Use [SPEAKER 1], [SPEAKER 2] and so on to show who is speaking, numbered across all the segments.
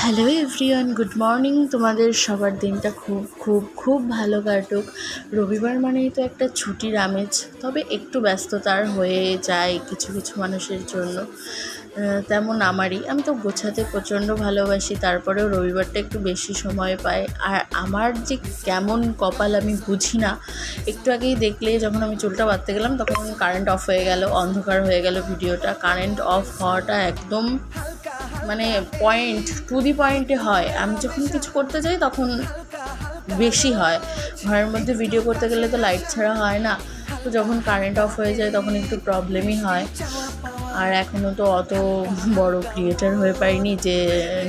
[SPEAKER 1] Hello everyone, good morning. তোমাদের সবার দিনটা খুব খুব খুব ভালো কাটুক। রবিবার মানেই তো একটা ছুটির আমেজ, তবে একটু ব্যস্ততার হয়ে যায় কিছু কিছু মানুষের জন্য, তেমন আমারই। আমি তো গোছাতে প্রচণ্ড ভালোবাসি, তারপরেও রবিবারটা একটু বেশি সময় পাই। আর আমার যে কেমন কপাল আমি বুঝি না। একটু আগেই দেখলে যখন আমি চুলটা বাঁধতে গেলাম তখন কারেন্ট অফ হয়ে গেল, অন্ধকার হয়ে গেল ভিডিওটা। কারেন্ট অফ হওয়াটা একদম মানে পয়েন্ট টু দি পয়েন্টে হয়। আমি যখন কিছু করতে যাই তখন বেশি হয়। ঘরের মধ্যে ভিডিও করতে গেলে তো লাইট ছাড়া হয় না, তো যখন কারেন্ট অফ হয়ে যায় তখন একটু প্রবলেমই হয়। আর এখনও তো অত বড় ক্রিয়েটার হয়ে পারিনি যে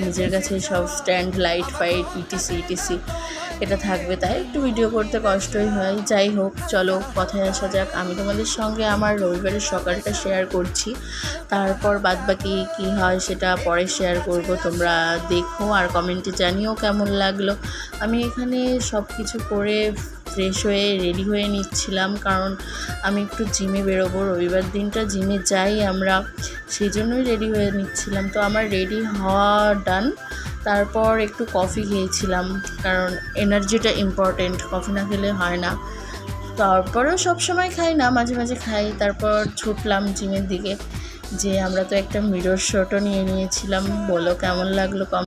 [SPEAKER 1] নিজের কাছে সব stand light fight etc etc এটা থাকবে, তাই একটু ভিডিও করতে কষ্টই হয়। যাই হোক, চলো কথায় আসা যাক। আমি তোমাদের সঙ্গে আমার রবিবারের সকালটা শেয়ার করছি, তারপর বাদবাকি কী হয় সেটা পরে শেয়ার করব। তোমরা দেখো আর কমেন্টে জানিও কেমন লাগলো। আমি এখানে সব কিছু করে ফ্রেশ হয়ে রেডি হয়ে নিচ্ছিলাম, কারণ আমি একটু জিমে বেরোবো। রবিবার দিনটা জিমে যাই আমরা, সেই জন্যই রেডি হয়ে নিচ্ছিলাম। তো আমার রেডি হওয়া ডান। তারপর একটু কফি খেয়েছিলাম, কারণ এনার্জিটা ইম্পর্টেন্ট, কফি না খেলে হয় না। তারপরেও সব সময় খাই না, মাঝে মাঝে খাই। তারপর ছুটলাম জিমের দিকে। যে আমরা তো একটা মিরর শটও নিয়ে নিয়েছিলাম। বলো কেমন লাগলো।